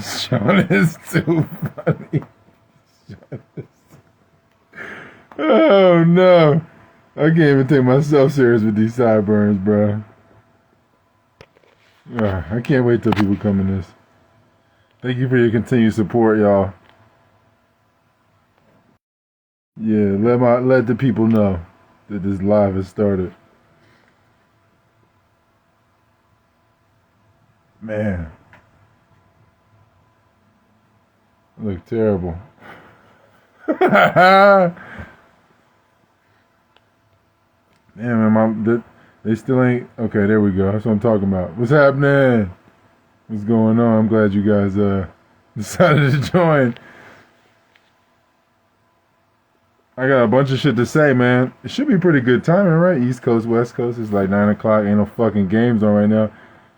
Sean is too funny. Oh no. I can't even take myself serious with these sideburns, bro. I can't wait till people come in this. Thank you for your continued support, y'all. Yeah, let the people know that this live has started. Man. I look terrible. Man, they still ain't. Okay, there we go. That's what I'm talking about. What's happening? What's going on? I'm glad you guys decided to join. I got a bunch of shit to say, man. It should be pretty good timing, right? East Coast, West Coast. It's like 9 o'clock. Ain't no fucking games on right now.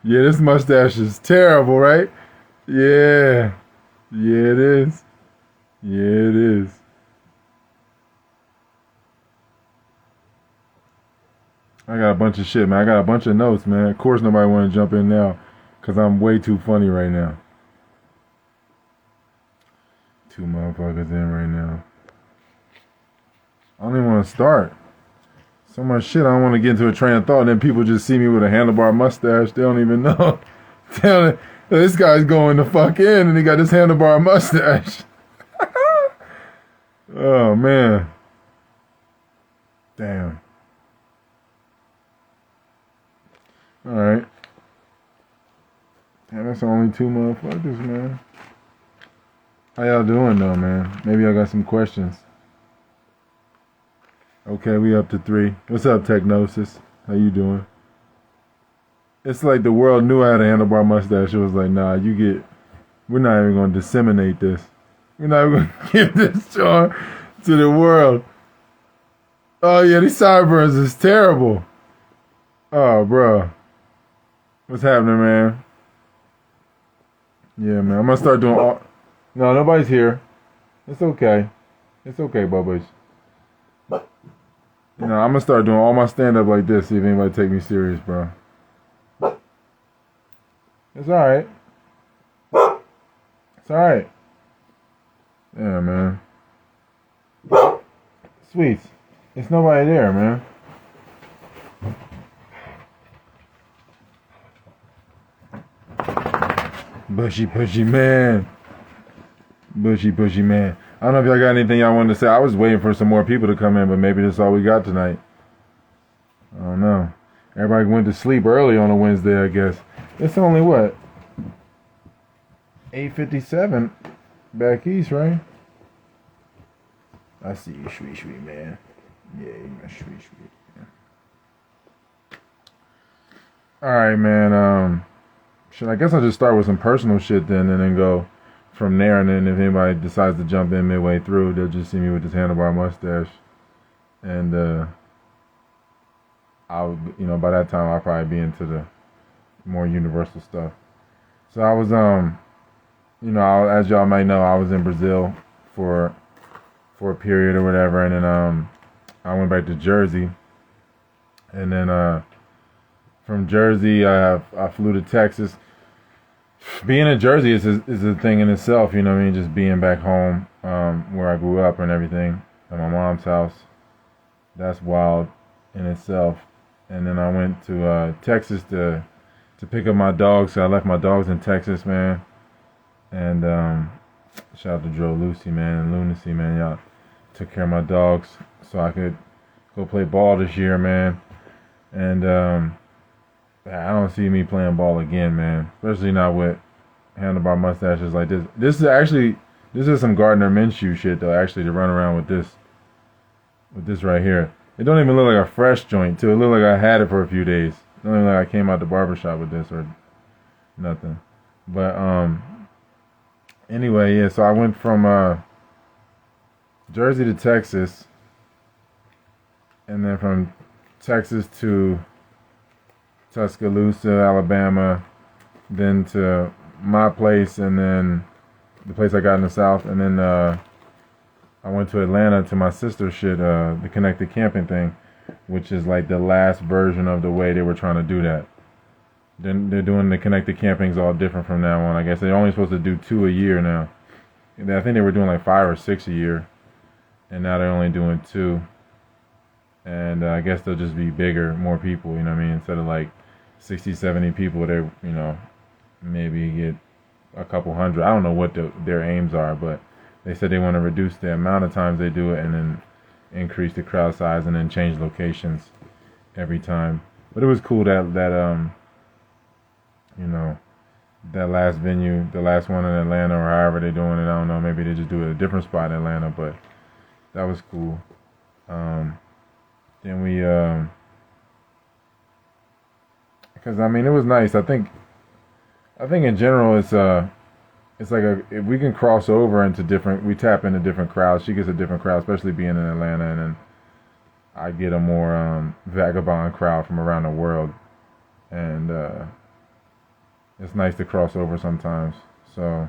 Yeah, this mustache is terrible, right? Yeah. Yeah, it is. Yeah, it is. I got a bunch of shit, man. I got a bunch of notes, man. Of course nobody want to jump in now because I'm way too funny right now. 2 motherfuckers in right now. I don't even want to start. So much shit. I don't want to get into a train of thought and then people just see me with a handlebar mustache. They don't even know. This guy's going the fuck in and he got this handlebar mustache. Oh, man. Damn. Alright. Yeah, that's only 2 motherfuckers, man. How y'all doing, though, man? Maybe I got some questions. Okay, we up to 3. What's up, Technosis? How you doing? It's like the world knew I had a handlebar mustache. It was like, nah, we're not even going to disseminate this. We're not even going to give this to the world. Oh, yeah, these sideburns is terrible. Oh, bro. What's happening, man? Yeah, man. I'm going to start doing all... No, nobody's here. It's okay. It's okay, Bubba's. You know, I'm going to start doing all my stand-up like this, see if anybody take me serious, bro. It's alright. It's alright. Yeah, man. Sweets. It's nobody there, man. Bushy, pushy man. Bushy, pushy man. I don't know if y'all got anything y'all wanted to say. I was waiting for some more people to come in, but maybe that's all we got tonight. I don't know. Everybody went to sleep early on a Wednesday, I guess. It's only what? 8:57 back east, right? I see you, sweet, man. Yeah, you my sweet. Yeah. Alright, man. Shit, I guess I'll just start with some personal shit then and then go from there, and then if anybody decides to jump in midway through, they'll just see me with this handlebar mustache. And I'll, by that time I'll probably be into the more universal stuff. So I was, as y'all might know, I was in Brazil for a period or whatever, and then I went back to Jersey, and then from Jersey I flew to Texas. Being in Jersey is a thing in itself, you know what I mean? Just being back home, where I grew up and everything, at my mom's house. That's wild in itself. And then I went to Texas to pick up my dogs. So I left my dogs in Texas, man. And shout out to Joe Lucy, man, and Lunacy, man. Y'all took care of my dogs so I could go play ball this year, man. And I don't see me playing ball again, man. Especially not with handlebar mustaches like this. This is some Gardner Minshew shit, though, actually, to run around with this right here. It don't even look like a fresh joint, too. It look like I had it for a few days. It don't even look like I came out the barbershop with this or nothing. But, anyway, yeah, so I went from Jersey to Texas, and then from Texas to Tuscaloosa, Alabama, then to my place, and then the place I got in the South, and then I went to Atlanta to my sister's shit, the Connected Camping thing, which is like the last version of the way they were trying to do that. Then they're doing the connected campings all different from now on. I guess they're only supposed to do 2 a year now. I think they were doing like 5 or 6 a year, and now they're only doing 2. And I guess they'll just be bigger, more people. You know what I mean? Instead of like 60, 70 people, they maybe get a couple hundred. I don't know what their aims are, but they said they want to reduce the amount of times they do it and then increase the crowd size and then change locations every time. But it was cool that that last venue, the last one in Atlanta or however they're doing it. I don't know. Maybe they just do it at a different spot in Atlanta, but that was cool. Then we, because I mean it was nice. I think in general it's like if we can cross over into we tap into different crowds. She gets a different crowd, especially being in Atlanta, and then I get a more vagabond crowd from around the world, and it's nice to cross over sometimes. So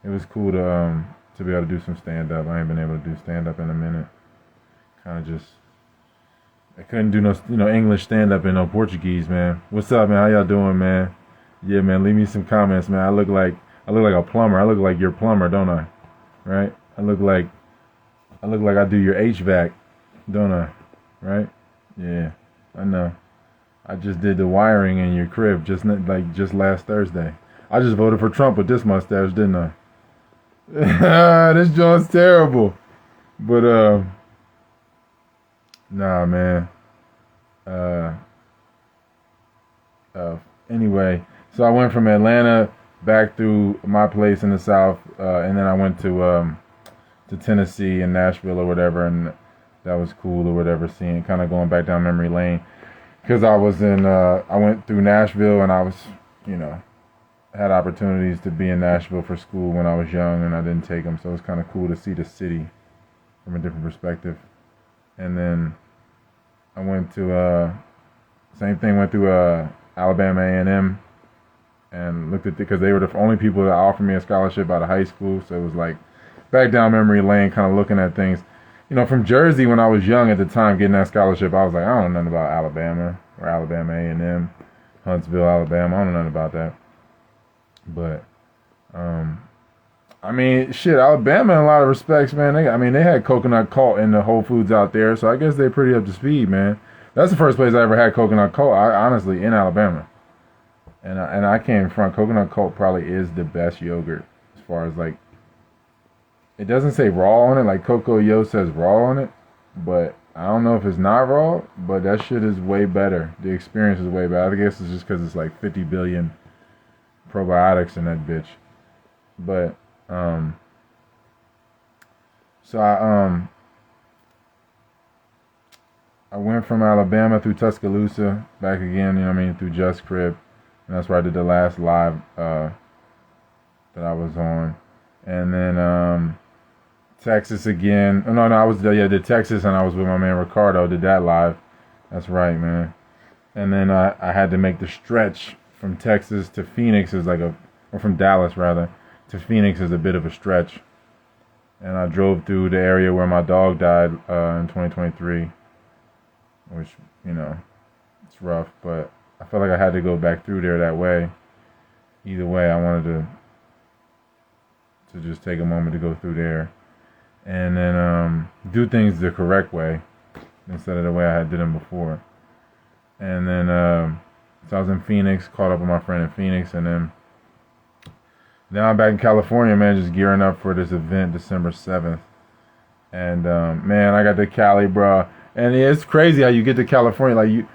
it was cool to be able to do some stand up. I ain't been able to do stand up in a minute. Kind of just I couldn't do no English stand up and no Portuguese, man. What's up, man? How y'all doing, man? Yeah, man. Leave me some comments, man. I look like a plumber. I look like your plumber, don't I? Right? I look like I do your HVAC, don't I? Right? Yeah, I know. I just did the wiring in your crib just last Thursday. I just voted for Trump with this mustache, didn't I? This joint's terrible. But nah, man. Anyway, so I went from Atlanta back through my place in the South, and then I went to Tennessee and Nashville or whatever, and that was cool or whatever. Seeing kind of going back down memory lane because I went through Nashville and I was, had opportunities to be in Nashville for school when I was young, and I didn't take them, so it was kind of cool to see the city from a different perspective. And then I went to same thing. Went through Alabama A&M and looked at because they were the only people that offered me a scholarship out of high school. So it was like back down memory lane, kind of looking at things. From Jersey when I was young at the time, getting that scholarship, I was like, I don't know nothing about Alabama or Alabama A&M, Huntsville, Alabama. I don't know nothing about that. But I mean, shit, Alabama in a lot of respects, man. They had coconut cult in the Whole Foods out there, so I guess they're pretty up to speed, man. That's the first place I ever had coconut cult, honestly, in Alabama. And I came from coconut cult probably is the best yogurt as far as like, it doesn't say raw on it, like Coco Yo says raw on it, but I don't know if it's not raw, but that shit is way better. The experience is way better. I guess it's just because it's like 50 billion probiotics in that bitch. But so I went from Alabama through Tuscaloosa back again, through Just Crib, and that's where I did the last live that I was on, and then Texas again. Oh, no, I was did Texas, and I was with my man Ricardo. Did that live. That's right, man. And then I had to make the stretch from Texas to Phoenix or from Dallas rather. To Phoenix is a bit of a stretch, and I drove through the area where my dog died in 2023, which it's rough, but I felt like I had to go back through there that way. Either way, I wanted to just take a moment to go through there, and then do things the correct way instead of the way I had did them before. And then so I was in Phoenix, caught up with my friend in Phoenix, and then. Now I'm back in California, man, just gearing up for this event December 7th. And, man, I got to Cali, bro. And it's crazy how you get to California.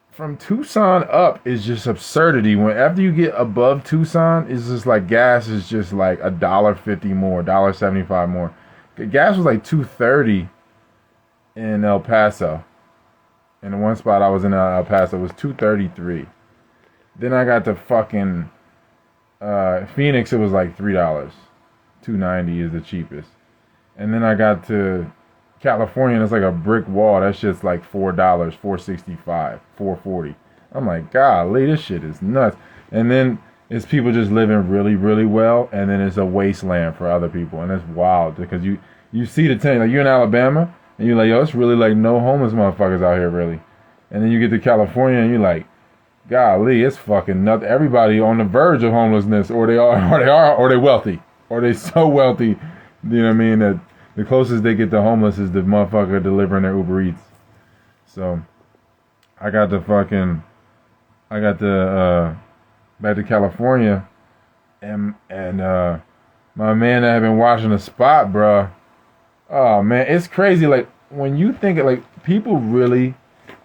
From Tucson up is just absurdity. After you get above Tucson, it's just like gas is just like $1.50 more, $1.75 more. Gas was like $2.30 in El Paso. And the one spot I was in El Paso was $2.33. Then I got to fucking Phoenix, it was like $3. $2.90 is the cheapest. And then I got to California, and it's like a brick wall. That shit's like $4, $4.65, $4.40. I'm like, golly, this shit is nuts. And then it's people just living really, really well, and then it's a wasteland for other people. And it's wild because you see the tent, like you're in Alabama, and you're like, yo, it's really like no homeless motherfuckers out here, really. And then you get to California, and you're like, golly, it's fucking nothing. Everybody on the verge of homelessness, or they are, or they wealthy, or they so wealthy. You know what I mean? That the closest they get to homeless is the motherfucker delivering their Uber Eats. So I got to back to California, and my man that had been watching the spot, bruh. Oh man, it's crazy. Like when you think of, like, people really.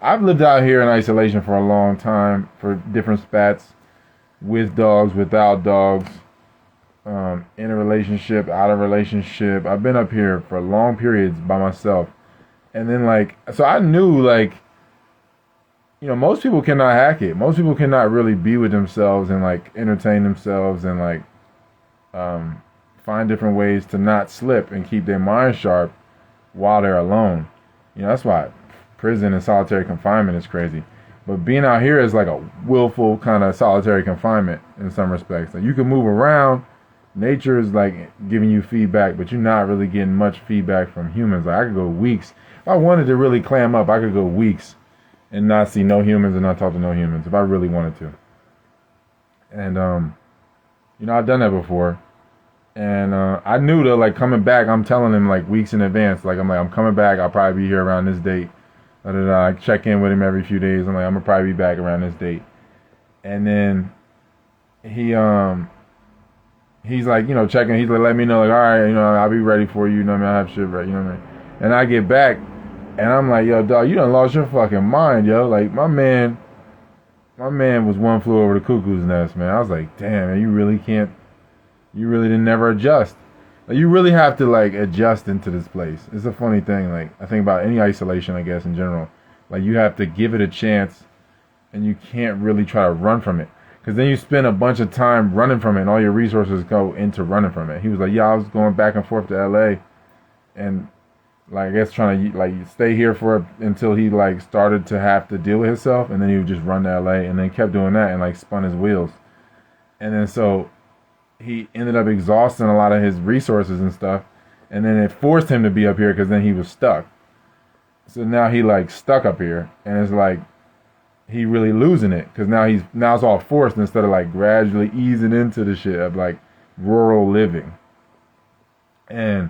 I've lived out here in isolation for a long time for different spats, with dogs, without dogs, in a relationship, out of relationship. I've been up here for long periods by myself, and then like, so I knew, like, most people cannot hack it. Most people cannot really be with themselves and like entertain themselves and like find different ways to not slip and keep their mind sharp while they're alone. That's why prison and solitary confinement is crazy. But being out here is like a willful kind of solitary confinement in some respects. Like, you can move around. Nature is like giving you feedback, but you're not really getting much feedback from humans. Like, I could go weeks. If I wanted to really clam up, I could go weeks and not see no humans and not talk to no humans if I really wanted to. And I've done that before. And I knew that, like, coming back, I'm telling him like weeks in advance. Like, I'm coming back. I'll probably be here around this date. I check in with him every few days. I'm like, I'm gonna probably be back around this date. And then he's like, checking. He's like, let me know, like, all right, I'll be ready for you. I have shit ready. You know what I mean? And I get back, and I'm like, yo, dog, you done lost your fucking mind, yo. Like, my man was one flew over the cuckoo's nest, man. I was like, damn, man, you really didn't never adjust. Like, you really have to, like, adjust into this place. It's a funny thing. Like, I think about any isolation, I guess, in general. Like, you have to give it a chance, and you can't really try to run from it. Because then you spend a bunch of time running from it, and all your resources go into running from it. He was like, yeah, I was going back and forth to L.A., and, like, I guess trying to, like, stay here until he, like, started to have to deal with himself, and then he would just run to L.A., and then kept doing that and, like, spun his wheels. And then so he ended up exhausting a lot of his resources and stuff, and then it forced him to be up here because then he was stuck. So now he, like, stuck up here, and it's like he really losing it because now it's all forced instead of, like, gradually easing into the shit of, like, rural living. And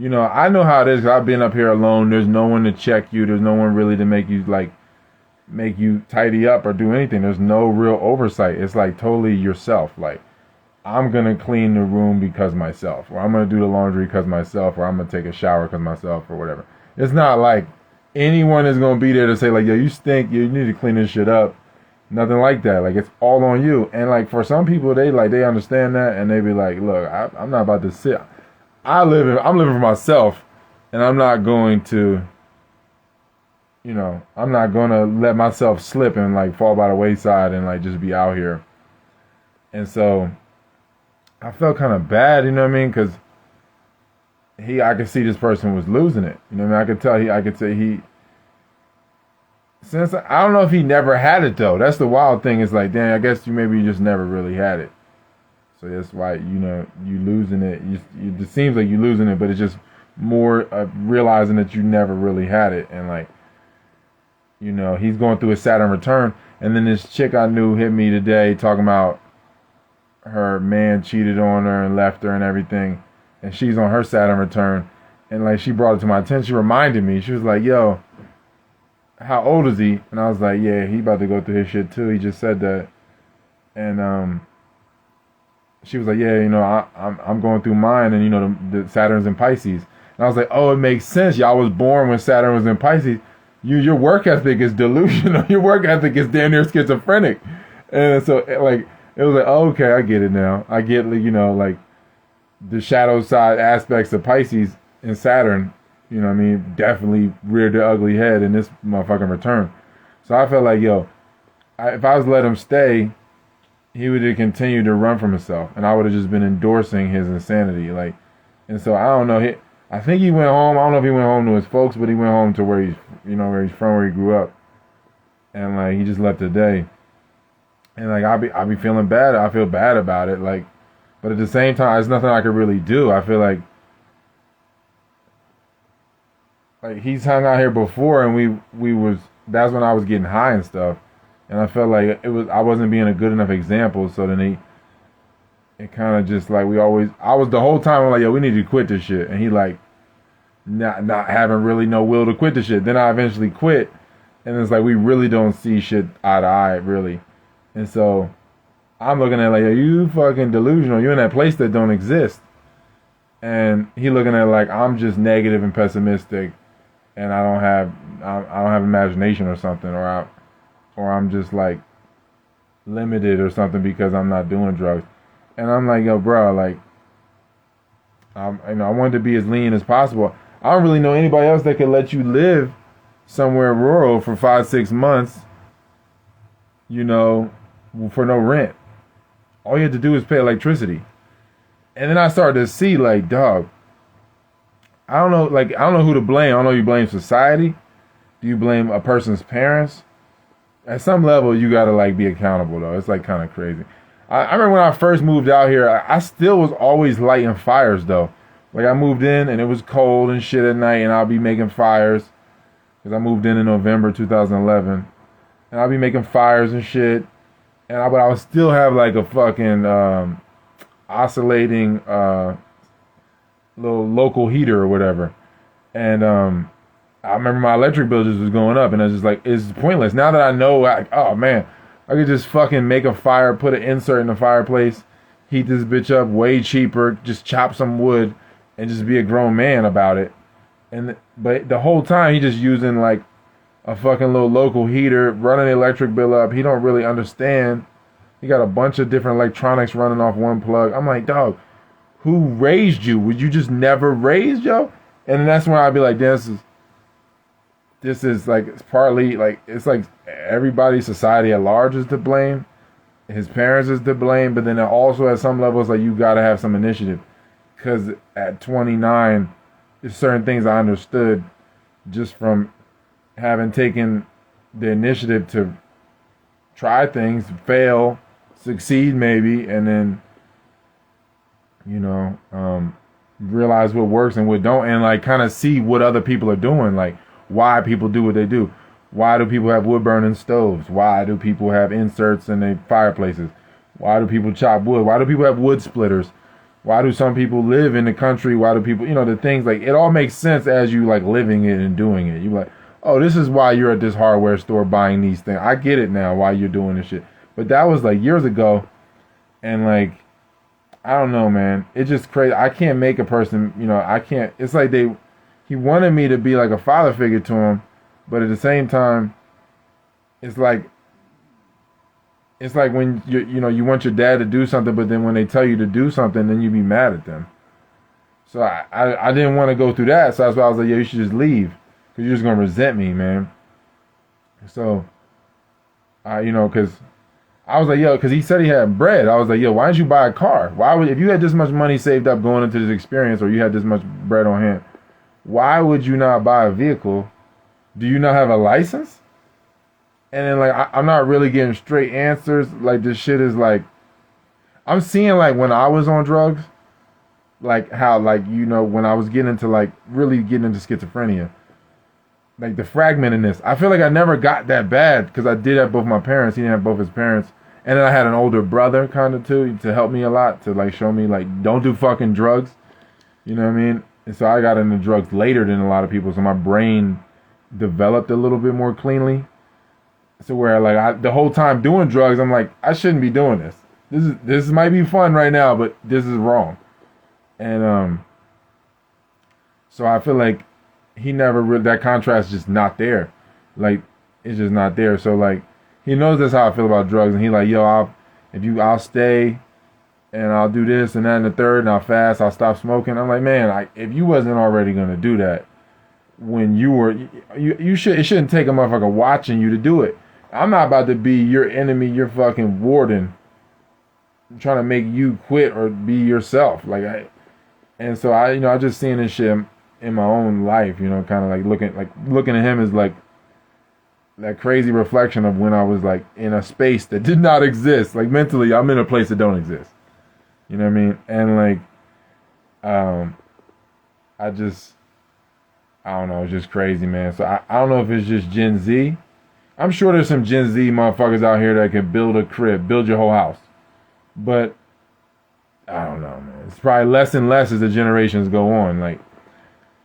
I know how it is, 'cause I've been up here alone. There's no one to check you. There's no one really to make you tidy up or do anything. There's no real oversight. It's like totally yourself. Like, I'm going to clean the room because myself, or I'm going to do the laundry because myself, or I'm going to take a shower because myself, or whatever. It's not like anyone is going to be there to say, like, yo, you stink, you need to clean this shit up. Nothing like that. Like, it's all on you. And, like, for some people, they understand that, and they be like, look, I'm not about to sit. I'm living for myself, and I'm not going to, I'm not going to let myself slip and, like, fall by the wayside and, like, just be out here. And so I felt kind of bad, you know what I mean? Because I could see this person was losing it. You know what I mean? I could tell since I don't know if he never had it though. That's the wild thing. Is like, damn, I guess maybe you just never really had it. So that's why, you losing it. It seems like you're losing it, but it's just more realizing that you never really had it. And like, he's going through a Saturn return. And then this chick I knew hit me today talking about her man cheated on her and left her and everything, and she's on her Saturn return, and like, she brought it to my attention. She reminded me. She was like, yo, how old is he? And I was like, yeah, he about to go through his shit too. He just said that. And she was like, yeah, I'm going through mine, and the Saturn's in Pisces. And I was like, oh, it makes sense. Y'all was born when Saturn was in Pisces. Your work ethic is delusional. Your work ethic is damn near schizophrenic. And so, like, it was like, oh, okay, I get it now. I get, like, the shadow side aspects of Pisces and Saturn, definitely reared their ugly head in this motherfucking return. So I felt like, yo, if I was to let him stay, he would have continued to run from himself, and I would have just been endorsing his insanity. Like, and so I don't know. I think he went home. I don't know if he went home to his folks, but he went home to where he's from, where he grew up, and like, he just left today. And like, I'll be feeling bad. I feel bad about it. Like, but at the same time, there's nothing I could really do. I feel like he's hung out here before, and that's when I was getting high and stuff. and I felt like I wasn't being a good enough example. So then it kind of just like I was the whole time I'm like, yo, we need to quit this shit, and he like not having really no will to quit the shit. Then I eventually quit, and it's like we really don't see shit eye to eye, really. And so I'm looking at like, you fucking delusional. You're in that place that don't exist. And he looking at like I'm just negative and pessimistic, and I don't have imagination or something, or I'm just like limited or something because I'm not doing drugs. And I'm like, yo, bro, like, I wanted to be as lean as possible. I don't really know anybody else that could let you live somewhere rural for 5-6 months, for no rent. All you have to do is pay electricity. And then I started to see, like, dog, I don't know who to blame. I don't know, you blame society? Do you blame a person's parents? At some level, you gotta like be accountable though. It's like kind of crazy. I remember when I first moved out here, I still was always lighting fires though. Like I moved in and it was cold and shit at night, and I'll be making fires because I moved in November 2011, and I'll be making fires and shit. But I would still have like a fucking oscillating little local heater or whatever, and I remember my electric bill just was going up, and I was just like, it's pointless. Now that I know, oh man, I could just fucking make a fire, put an insert in the fireplace, heat this bitch up way cheaper, just chop some wood, and just be a grown man about it. But the whole time he just using like a fucking little local heater, running the electric bill up. He don't really understand. He got a bunch of different electronics running off one plug. I'm like, dog, who raised you? Would you just never raised, yo? And then that's when I'd be like, this is like, it's partly like, it's like everybody, society at large is to blame. His parents is to blame, but then also at some levels, like you gotta have some initiative. Because at 29, there's certain things I understood just from having taken the initiative to try things, fail, succeed maybe, and then, realize what works and what don't, and like kind of see what other people are doing, like why people do what they do. Why do people have wood burning stoves? Why do people have inserts in their fireplaces? Why do people chop wood? Why do people have wood splitters? Why do some people live in the country? Why do people, the things, like, it all makes sense as you like living it and doing it. You're like, oh, this is why you're at this hardware store buying these things. I get it now why you're doing this shit. But that was like years ago. And like, I don't know, man. It's just crazy. I can't make a person, I can't. It's like he wanted me to be like a father figure to him. But at the same time, it's like when you want your dad to do something, but then when they tell you to do something, then you be mad at them. So I didn't want to go through that. So that's why I was like, you should just leave. Because you're just going to resent me, man. So, because I was like, because he said he had bread. I was like, why didn't you buy a car? If you had this much money saved up going into this experience, or you had this much bread on hand, why would you not buy a vehicle? Do you not have a license? And then like, I'm not really getting straight answers. Like this shit is like, I'm seeing like when I was on drugs, like how like, when I was getting into like really getting into schizophrenia, like the fragmentedness. I feel like I never got that bad because I did have both my parents. He didn't have both his parents. And then I had an older brother kind of too to help me a lot, to like show me like, don't do fucking drugs. You know what I mean? And so I got into drugs later than a lot of people. So my brain developed a little bit more cleanly. So where like the whole time doing drugs, I'm like, I shouldn't be doing this. This might be fun right now, but this is wrong. And so I feel like he never that contrast is just not there. Like it's just not there. So like he knows that's how I feel about drugs, and he like, I'll stay and I'll do this and that and the third, and I'll fast, I'll stop smoking. I'm like, man, if you wasn't already gonna do that when you were, it shouldn't take a motherfucker watching you to do it. I'm not about to be your enemy, your fucking warden, trying to make you quit or be yourself. And so I just seeing this shit in my own life, kind of like looking at him as like that crazy reflection of when I was like in a space that did not exist. Like mentally, I'm in a place that don't exist. You know what I mean? And like, I don't know, it's just crazy, man. So I don't know if it's just Gen Z, I'm sure there's some Gen Z motherfuckers out here that can build a crib, build your whole house. But I don't know, man. It's probably less and less as the generations go on. Like,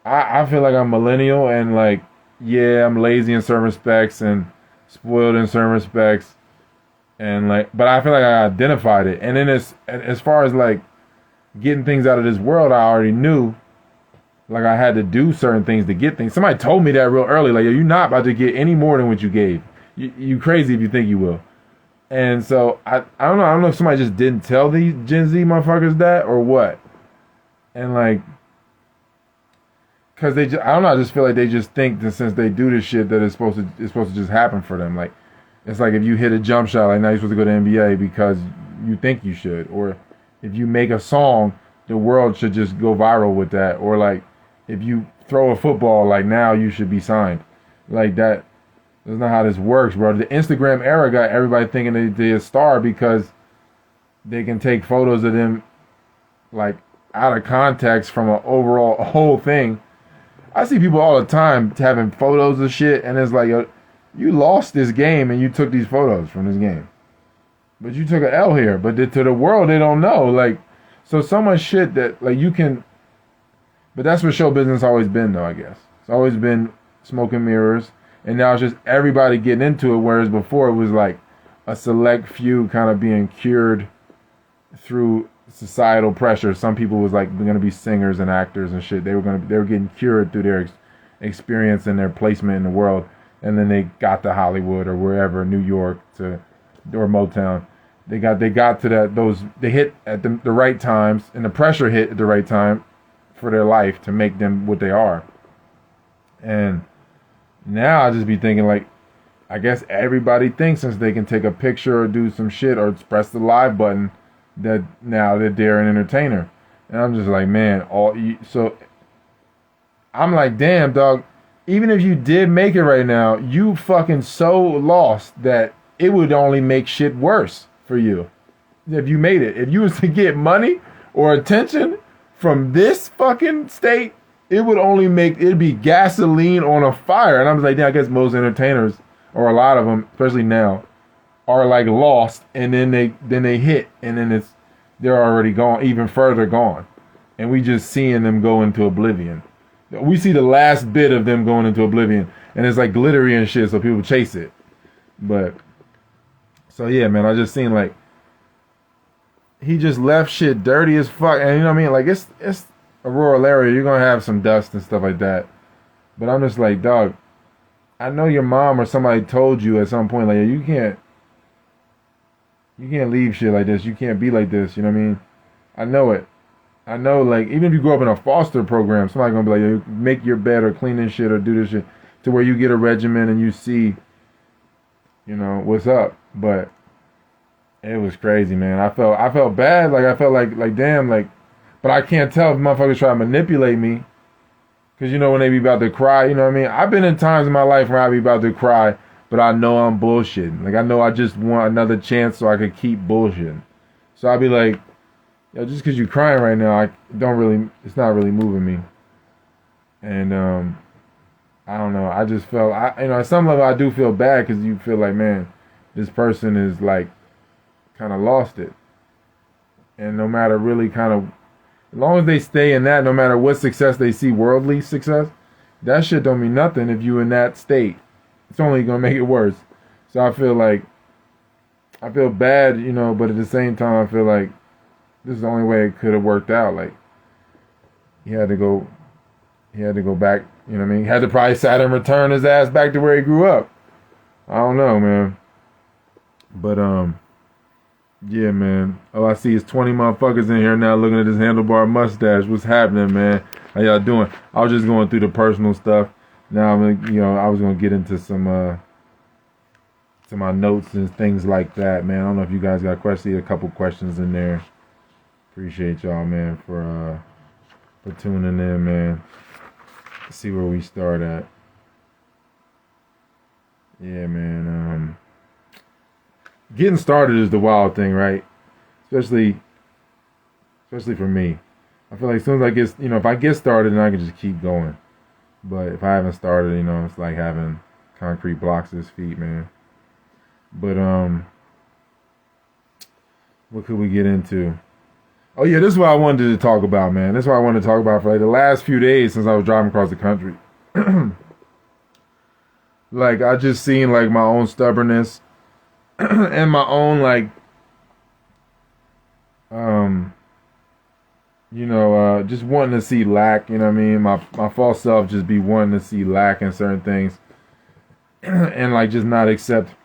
I feel like I'm millennial and like, yeah, I'm lazy in certain respects and spoiled in certain respects. And like, but I feel like I identified it. And then as far as like getting things out of this world, I already knew like I had to do certain things to get things. Somebody told me that real early. Like, yo, you're not about to get any more than what you gave. You crazy if you think you will. And so I don't know. I don't know if somebody just didn't tell these Gen Z motherfuckers that or what. And like, cause I don't know. I just feel like they just think that since they do this shit that it's supposed to just happen for them. Like, it's like if you hit a jump shot, like now you're supposed to go to NBA because you think you should, or if you make a song, the world should just go viral with that, or like if you throw a football, like now you should be signed, like that. That's not how this works, bro. The Instagram era got everybody thinking they're a star because they can take photos of them like out of context from a whole thing. I see people all the time having photos of shit, and it's like, yo, you lost this game and you took these photos from this game, but you took an L here. But to the world, they don't know. Like, so much shit that like you can. But that's what show business always been, though. I guess it's always been smoke and mirrors. And now it's just everybody getting into it, whereas before it was like a select few kind of being cured through societal pressure. Some people was like going to be singers and actors and shit. They were getting cured through their experience and their placement in the world, and then they got to Hollywood or wherever, New York or Motown. They got to they hit at the right times, and the pressure hit at the right time for their life to make them what they are. And now I just be thinking like, I guess everybody thinks since they can take a picture or do some shit or press the live button that now that they're an entertainer. And I'm just like, man, so I'm like, damn, dog, even if you did make it right now, you fucking so lost that it would only make shit worse for you if you made it. If you was to get money or attention from this fucking state, it would only it'd be gasoline on a fire. And I was like, yeah, I guess most entertainers, or a lot of them, especially now, are like lost, and then they hit, and then they're already gone, even further gone. And we just seeing them go into oblivion. We see the last bit of them going into oblivion, and it's like glittery and shit, so people chase it. But, so yeah, man, I just seen like, he just left shit dirty as fuck, and you know what I mean? Like, it's a rural area, you're gonna have some dust and stuff like that. But I'm just like, dog, I know your mom or somebody told you at some point, like, you can't leave shit like this. You can't be like this. You know what I mean? I know it. I know, like, even if you grow up in a foster program, somebody gonna be like, yo, make your bed or clean this shit or do this shit, to where you get a regimen and you see, you know, what's up. But it was crazy, man. I felt bad. Like, I felt like damn, like, but I can't tell if motherfuckers try to manipulate me. Because, you know, when they be about to cry, you know what I mean? I've been in times in my life where I be about to cry, but I know I'm bullshitting. Like, I know I just want another chance so I could keep bullshitting. So I'll be like, yo, just because you're crying right now, it's not really moving me. And, I don't know. I just felt, at some level I do feel bad because you feel like, man, this person is like, kind of lost it. And no matter really kind of, as long as they stay in that, no matter what success they see, worldly success, that shit don't mean nothing if you in that state. It's only gonna make it worse. So I feel bad, you know, but at the same time I feel like this is the only way it could have worked out. Like, he had to go back, you know what I mean? He had to probably Saturn return his ass back to where he grew up. I don't know, man. But yeah, man. All I see is 20 motherfuckers in here now looking at this handlebar mustache. What's happening, man? How y'all doing? I was just going through the personal stuff. Now I was gonna get into some to my notes and things like that, man. I don't know if you guys got questions. A couple questions in there. Appreciate y'all, man, for tuning in, man. Let's see where we start at. Yeah, man. Getting started is the wild thing, right? Especially for me. I feel like as soon as if I get started, then I can just keep going. But if I haven't started, it's like having Concrete blocks his feet, man. But what could we get into? Oh yeah, this is what I wanted to talk about, man. This is what I wanted to talk about for like the last few days since I was driving across the country. Like I just seen like my own stubbornness and my own like just wanting to see lack, you know what I mean? My false self just be wanting to see lack in certain things and like just not accept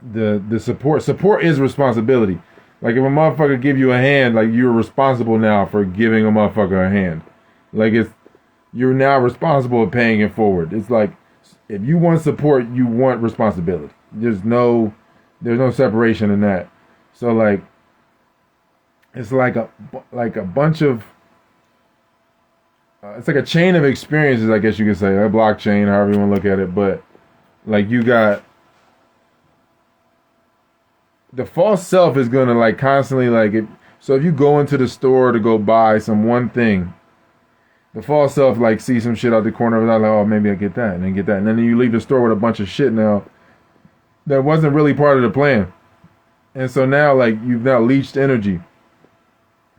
the support. Support is responsibility. Like if a motherfucker give you a hand, like you're responsible now for giving a motherfucker a hand. Like you're now responsible for paying it forward. It's like if you want support, you want responsibility. There's no separation in that. So like it's like a bunch of it's like a chain of experiences, I guess you could say, a blockchain, however you want to look at it. But like you got the false self is gonna like constantly like it. So if you go into the store to go buy some one thing, the false self like sees some shit out the corner of his eye, like, oh, maybe I get that and then get that, and then you leave the store with a bunch of shit now that wasn't really part of the plan, and so now like you've now leached energy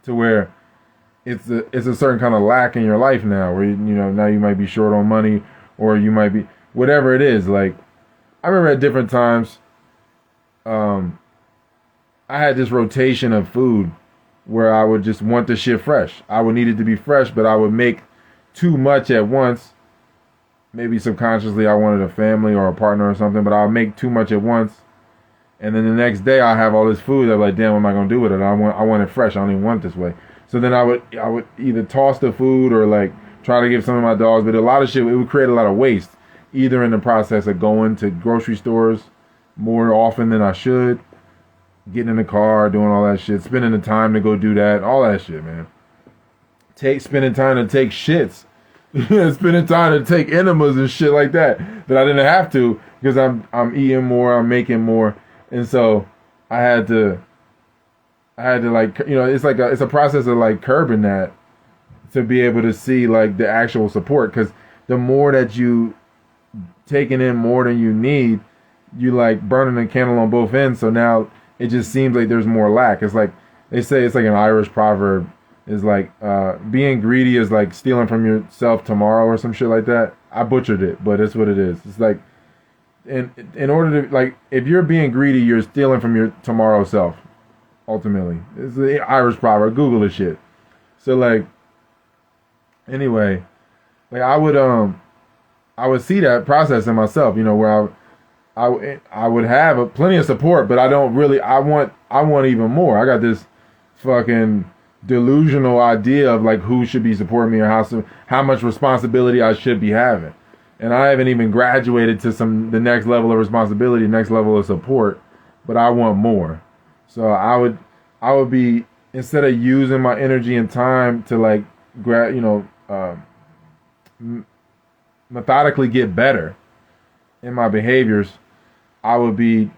to where it's a certain kind of lack in your life now, where now you might be short on money, or you might be whatever it is. Like I remember at different times, I had this rotation of food where I would just want the shit fresh. I would need it to be fresh, but I would make too much at once. Maybe subconsciously I wanted a family or a partner or something, but I'll make too much at once. And then the next day I have all this food. I'm like, damn, what am I gonna do with it? I want it fresh. I don't even want it this way. So then I would either toss the food or like try to give some of my dogs. But a lot of shit, it would create a lot of waste, either in the process of going to grocery stores more often than I should, getting in the car, doing all that shit, spending the time to go do that, all that shit, man. Spending time to take shits, spending time to take enemas and shit like that I didn't have to because I'm eating more, I'm making more, and so I had to like it's like it's a process of like curbing that to be able to see like the actual support, because the more that you taking in more than you need, you like burning the candle on both ends. So now it just seems like there's more lack. It's like they say, it's like an Irish proverb, is like being greedy is like stealing from yourself tomorrow or some shit like that. I butchered it, but it's what it is. It's like in order to like, if you're being greedy, you're stealing from your tomorrow self. Ultimately, it's the Irish proverb. Google this shit. So like, anyway, like I would see that process in myself, where I would have plenty of support, but I don't really. I want even more. I got this fucking delusional idea of like who should be supporting me or how much responsibility I should be having, and I haven't even graduated to the next level of responsibility, next level of support, but I want more. So I would be, instead of using my energy and time to like methodically get better in my behaviors, I would be,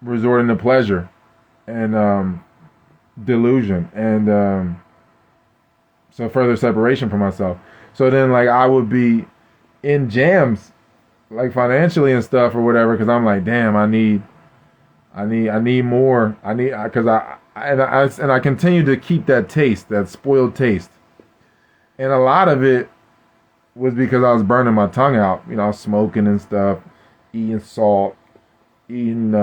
resorting to pleasure and delusion and so further separation from myself. So then like I would be in jams, like financially and stuff or whatever, because I'm like, damn, I need more. Because I continue to keep that taste, that spoiled taste, and a lot of it was because I was burning my tongue out. I was smoking and stuff, eating salt, eating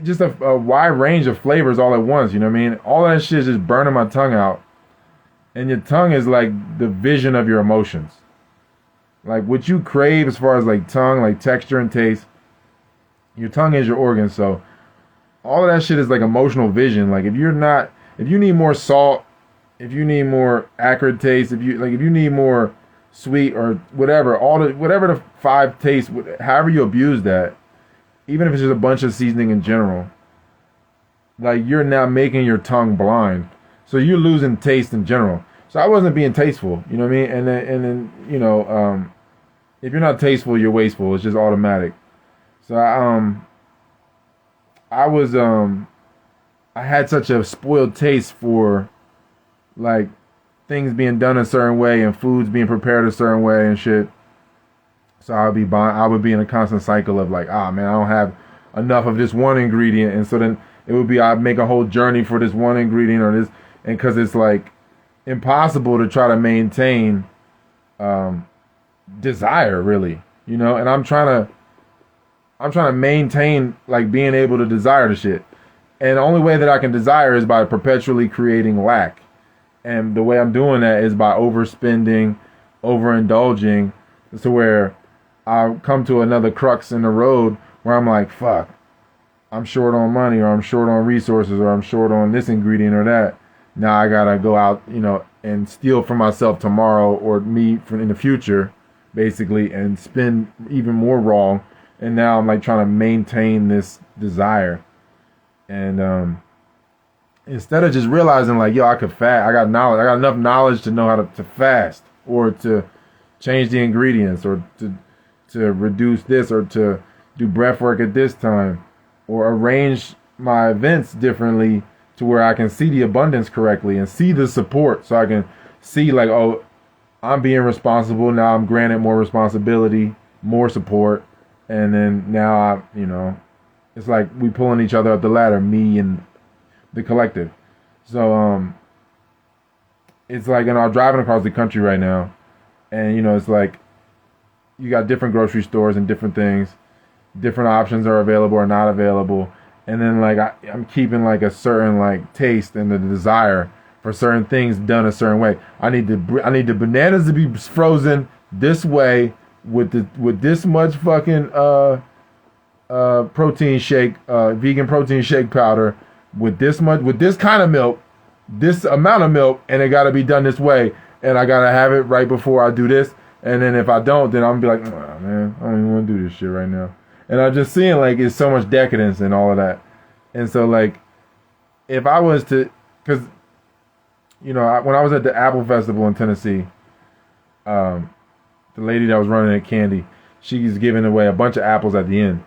just a wide range of flavors all at once. You know what I mean? All that shit is just burning my tongue out, and your tongue is like the vision of your emotions. Like what you crave as far as like tongue, like texture and taste. Your tongue is your organ, so all of that shit is like emotional vision. Like if you need more salt, if you need more acrid taste, if you need more sweet or whatever, whatever the 5 tastes, however you abuse that, even if it's just a bunch of seasoning in general, like you're now making your tongue blind, so you're losing taste in general. So I wasn't being tasteful, you know what I mean? And then if you're not tasteful, you're wasteful. It's just automatic. So I had such a spoiled taste for like things being done a certain way and foods being prepared a certain way and shit, So I would be in a constant cycle of like, ah man, I don't have enough of this one ingredient, and so then it would be I'd make a whole journey for this one ingredient or this, and because it's like impossible to try to maintain desire really, and I'm trying to maintain like being able to desire the shit. And the only way that I can desire is by perpetually creating lack. And the way I'm doing that is by overspending, overindulging, to where I come to another crux in the road where I'm like, fuck, I'm short on money, or I'm short on resources, or I'm short on this ingredient or that. Now I gotta go out, and steal from myself tomorrow, or me in the future, basically, and spend even more wrong. And now I'm like trying to maintain this desire. And instead of just realizing like, yo, I could fast, I got enough knowledge to know how to fast, or to change the ingredients, or to reduce this, or to do breath work at this time, or arrange my events differently to where I can see the abundance correctly and see the support, so I can see like, oh, I'm being responsible now, I'm granted more responsibility, more support, and then now it's like we pulling each other up the ladder, me and the collective. So it's like, I'm driving across the country right now, and it's like you got different grocery stores and different things, different options are available or not available, and then like I'm keeping like a certain like taste and the desire for certain things done a certain way. I need the bananas to be frozen this way with this much fucking protein shake, vegan protein shake powder, with this kind of milk, this amount of milk, and it got to be done this way, and I gotta have it right before I do this. And then if I don't, then I'm gonna be like, oh, man, I don't even want to do this shit right now. And I'm just seeing like it's so much decadence and all of that. And so like, if I was to, because when I was at the Apple Festival in Tennessee, the lady that was running it, Candy, she's giving away a bunch of apples at the end.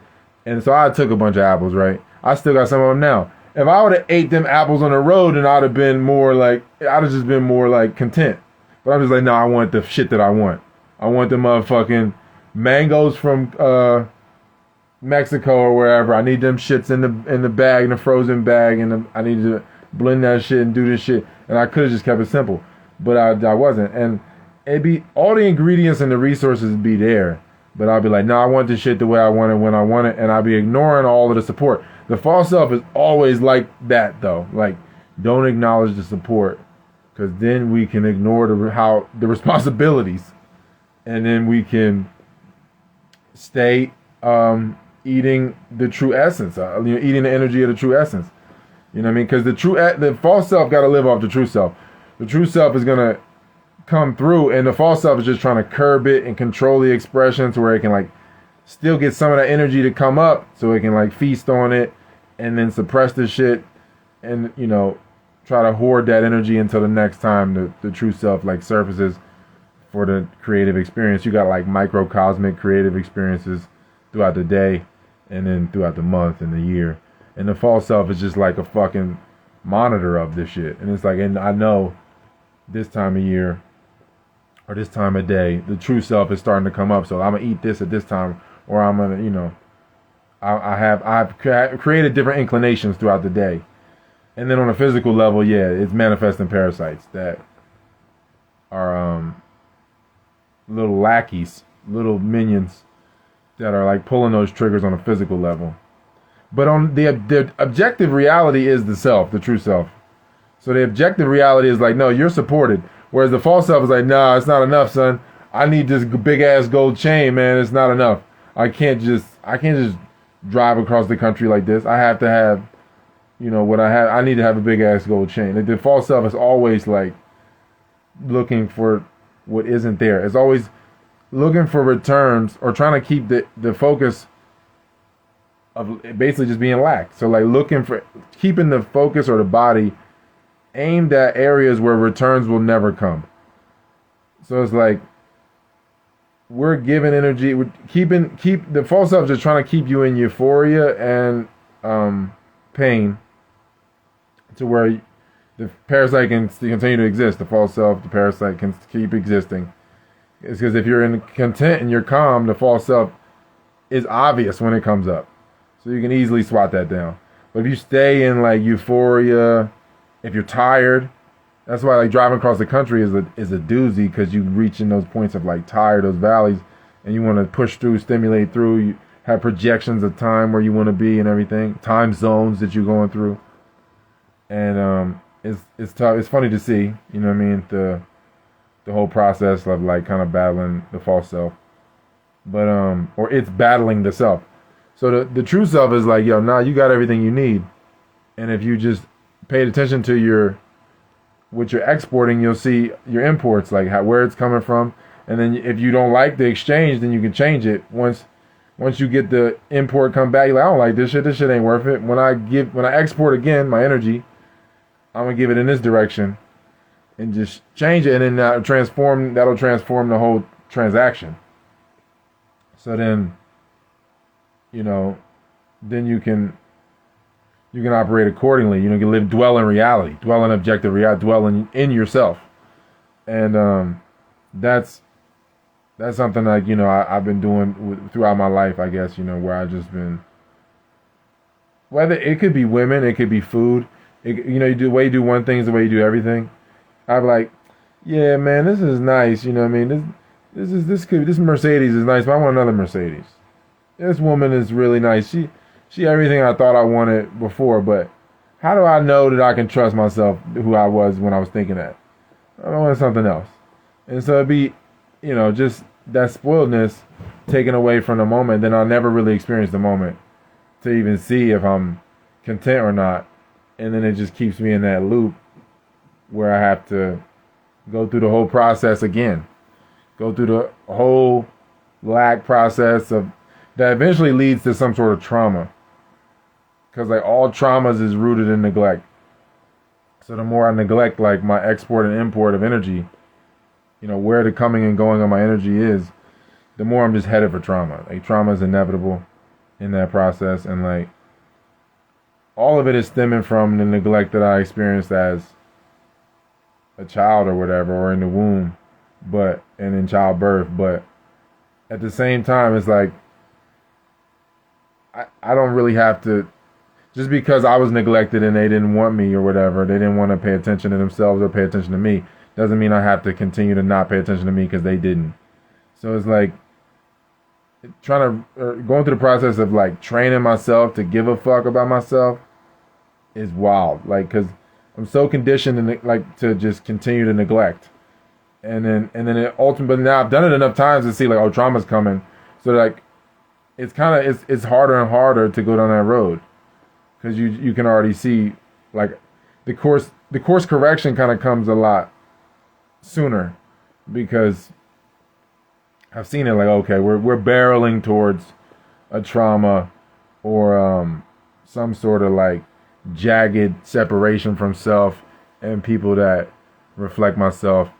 And so I took a bunch of apples, right? I still got some of them now. If I would have ate them apples on the road, then I'd have just been more like content. But I'm just like, no, I want the shit that I want. I want the motherfucking mangoes from Mexico or wherever. I need them shits in the bag, in the frozen bag, and I need to blend that shit and do this shit. And I could have just kept it simple, but I wasn't. And it'd be all the ingredients and the resources be there, but I'll be like, no, I want this shit the way I want it, when I want it, and I'll be ignoring all of the support. The false self is always like that, though. Like, don't acknowledge the support, because then we can ignore the responsibilities, and then we can stay eating the true essence, eating the energy of the true essence. You know what I mean? Because the false self got to live off the true self. The true self is gonna come through, and the false self is just trying to curb it and control the expression to where it can like still get some of that energy to come up, so it can like feast on it, and then suppress the shit, and try to hoard that energy until the next time the true self like surfaces for the creative experience. You got like microcosmic creative experiences throughout the day, and then throughout the month and the year. And the false self is just like a fucking monitor of this shit. And it's like, and I know this time of year or this time of day, the true self is starting to come up. So I'm gonna eat this at this time, or I'm gonna, I've created different inclinations throughout the day. And then on a physical level, yeah, it's manifesting parasites that are little lackeys, little minions that are like pulling those triggers on a physical level. But on the objective reality is the self, the true self. So the objective reality is like, no, you're supported. Whereas the false self is like, nah, it's not enough, son. I need this big ass gold chain, man. It's not enough. I can't just drive across the country like this. I have to have, what I have. I need to have a big ass gold chain. Like, the false self is always like looking for what isn't there. It's always looking for returns, or trying to keep the focus of basically just being lack. So like looking for keeping the focus or the body aimed at areas where returns will never come. So it's like we're giving energy, we're keep the false self just trying to keep you in euphoria and pain, to where the parasite can continue to exist. The false self, the parasite, can keep existing, It's because if you're in content and you're calm, the false self is obvious when it comes up. So you can easily swat that down. But if you stay in like euphoria, if you're tired, that's why like driving across the country is a doozy, because you reach in those points of like tired, those valleys, and you want to push through, stimulate through. You have projections of time where you want to be and everything, time zones that you're going through, and it's tough. It's funny to see, you know what I mean, the whole process of like kind of battling the false self, but or it's battling the self. So the true self is like, yo, nah, you got everything you need, and if you just paid attention to what you're exporting, you'll see your imports, like where it's coming from, and then if you don't like the exchange, then you can change it. Once you get the import come back, you're like, I don't like this shit. This shit ain't worth it. When I export again my energy, I'm gonna give it in this direction, and just change it, and then that'll transform the whole transaction. So then, you know, then you can operate accordingly. You know, you can dwell in reality, dwell in objective reality, dwell in yourself, and that's something like, you know, I've been doing throughout my life, I guess, you know, where I've just been, whether it could be women, it could be food, you know, the way you do one thing is the way you do everything. I'm like, yeah, man, this is nice, you know what I mean? This Mercedes is nice, but I want another Mercedes. This woman is really nice. She everything I thought I wanted before, but how do I know that I can trust myself, who I was when I was thinking that? I want something else. And so it'd be, you know, just that spoiledness taken away from the moment, then I'll never really experience the moment to even see if I'm content or not. And then it just keeps me in that loop where I have to go through the whole process again. Go through the whole lack process that eventually leads to some sort of trauma. Because like all traumas is rooted in neglect. So the more I neglect like my export and import of energy, you know, where the coming and going of my energy is, the more I'm just headed for trauma. Like trauma is inevitable in that process, and like all of it is stemming from the neglect that I experienced as a child or whatever, or in the womb, and in childbirth. But at the same time, it's like I don't really have to, just because I was neglected and they didn't want me or whatever, they didn't want to pay attention to themselves or pay attention to me, doesn't mean I have to continue to not pay attention to me because they didn't. So it's like going through the process of like training myself to give a fuck about myself is wild. Like, because I'm so conditioned to just continue to neglect, and then it ultimately, now I've done it enough times to see like, oh, trauma's coming. So like it's harder and harder to go down that road, because you can already see like the course correction kind of comes a lot sooner, because I've seen it like, okay, we're barreling towards a trauma or some sort of like jagged separation from self and people that reflect myself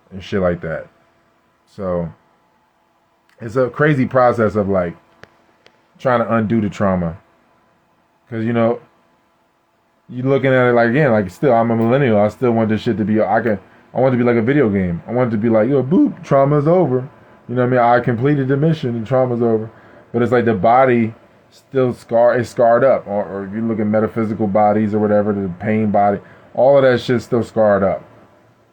and shit like that. So it's a crazy process of like trying to undo the trauma, because you know, you looking at it like, again, like, still I'm a millennial, I still want this shit to be, I want it to be like a video game. I want it to be like, yo, boop, trauma's over. You know what I mean? I completed the mission and trauma's over. But it's like the body still is scarred up. Or if you look at metaphysical bodies or whatever, the pain body, all of that shit's still scarred up.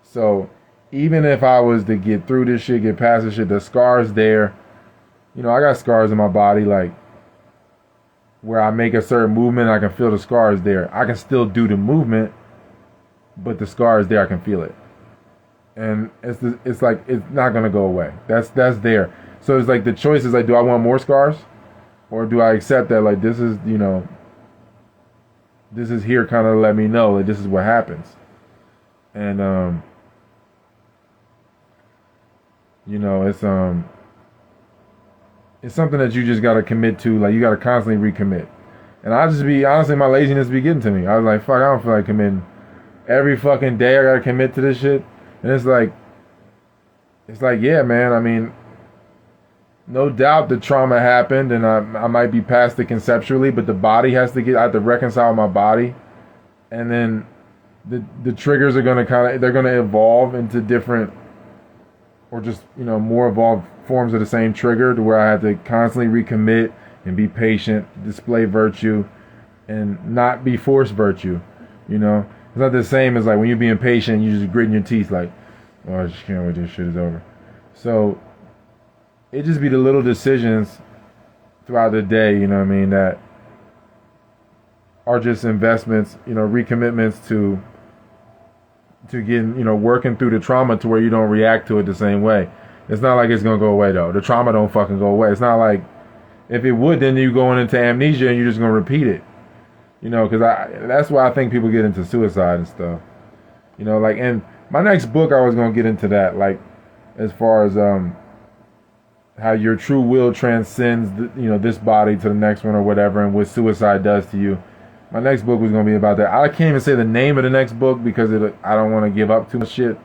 So even if I was to get through this shit, get past this shit, the scar's there. You know, I got scars in my body, like, where I make a certain movement, I can feel the scars there. I can still do the movement, but the scar is there, I can feel it. And it's like, it's not gonna go away. That's there. So it's like the choice is like, do I want more scars, or do I accept that like this is, you know, this is here kind of let me know that this is what happens. And you know, it's something that you just gotta commit to. Like, you gotta constantly recommit. And I just be honestly, my laziness be getting to me. I was like, fuck, I don't feel like committing. Every fucking day I gotta commit to this shit. And it's like, yeah, man, I mean, no doubt the trauma happened, and I might be past it conceptually, but the body has to I have to reconcile my body. And then the triggers are going to they're going to evolve into different, or just, more evolved forms of the same trigger, to where I had to constantly recommit and be patient, display virtue, and not be forced virtue. It's not the same as like when you're being patient, you just gritting your teeth like, oh, I just can't wait till this shit is over. So it just be the little decisions throughout the day, that are just investments, recommitments to getting, working through the trauma to where you don't react to it the same way. It's not like it's gonna go away though. The trauma don't fucking go away. It's not like, if it would, then you going into amnesia and you're just gonna repeat it. Because that's why I think people get into suicide and stuff. And my next book, I was gonna get into that, like, as far as how your true will transcends, this body to the next one or whatever, and what suicide does to you. My next book was gonna be about that. I can't even say the name of the next book because I don't want to give up too much shit.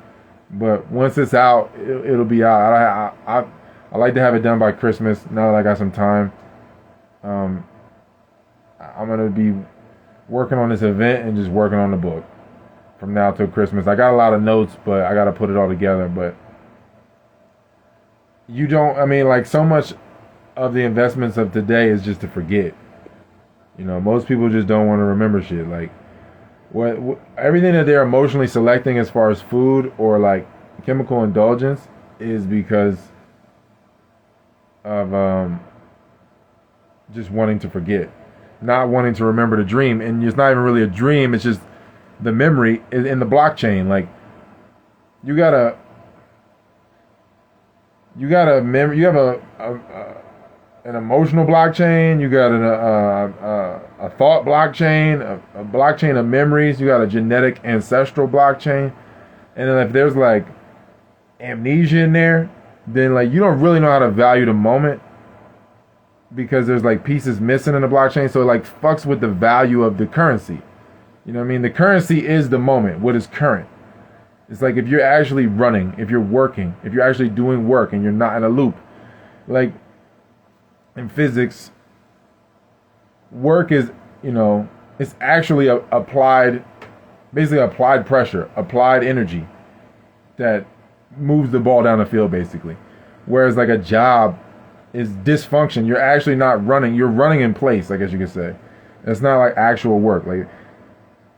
But once it's out, it'll be out. I like to have it done by Christmas. Now that I got some time, I'm gonna be working on this event and just working on the book from now till Christmas. I got a lot of notes, but I got to put it all together. But so much of the investments of today is just to forget. Most people just don't want to remember shit. Like, what everything that they're emotionally selecting as far as food or like chemical indulgence is because of just wanting to forget, not wanting to remember the dream. And it's not even really a dream, it's just the memory in the blockchain. Like, you have an emotional blockchain, you got a thought blockchain, a blockchain of memories, you got a genetic ancestral blockchain. And then if there's like amnesia in there, then like you don't really know how to value the moment, because there's like pieces missing in the blockchain. So it like fucks with the value of the currency. The currency is the moment, what is current. It's like if you're actually running, if you're working, if you're actually doing work and you're not in a loop. Like in physics, work is, it's actually applied pressure, applied energy that moves the ball down the field basically. Whereas like a job is dysfunction. You're actually not running. You're running in place, I guess you could say. It's not like actual work. Like,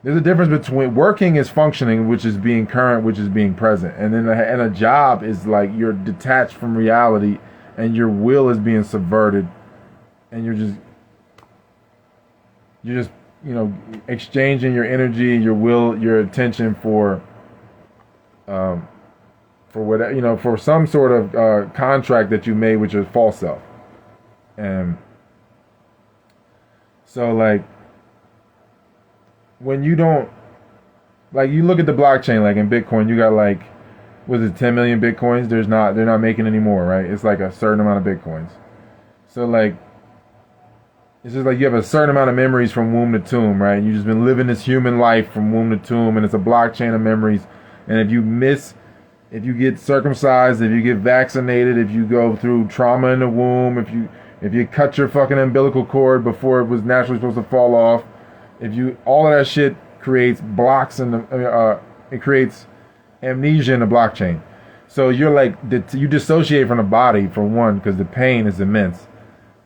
there's a difference between working is functioning, which is being current, which is being present, and then a job is like you're detached from reality, and your will is being subverted, and you're just exchanging your energy, your will, your attention for whatever, for some sort of contract that you made with your false self. And so like, when you don't, like, you look at the blockchain, like in Bitcoin, you got like, was it 10 million Bitcoins? They're not making any more, right? It's like a certain amount of Bitcoins. So like, it's just like you have a certain amount of memories from womb to tomb, right? You've just been living this human life from womb to tomb, and it's a blockchain of memories. And if you get circumcised, if you get vaccinated, if you go through trauma in the womb, if you cut your fucking umbilical cord before it was naturally supposed to fall off, all of that shit creates blocks it creates amnesia in the blockchain. So you're like, you dissociate from the body for one, because the pain is immense,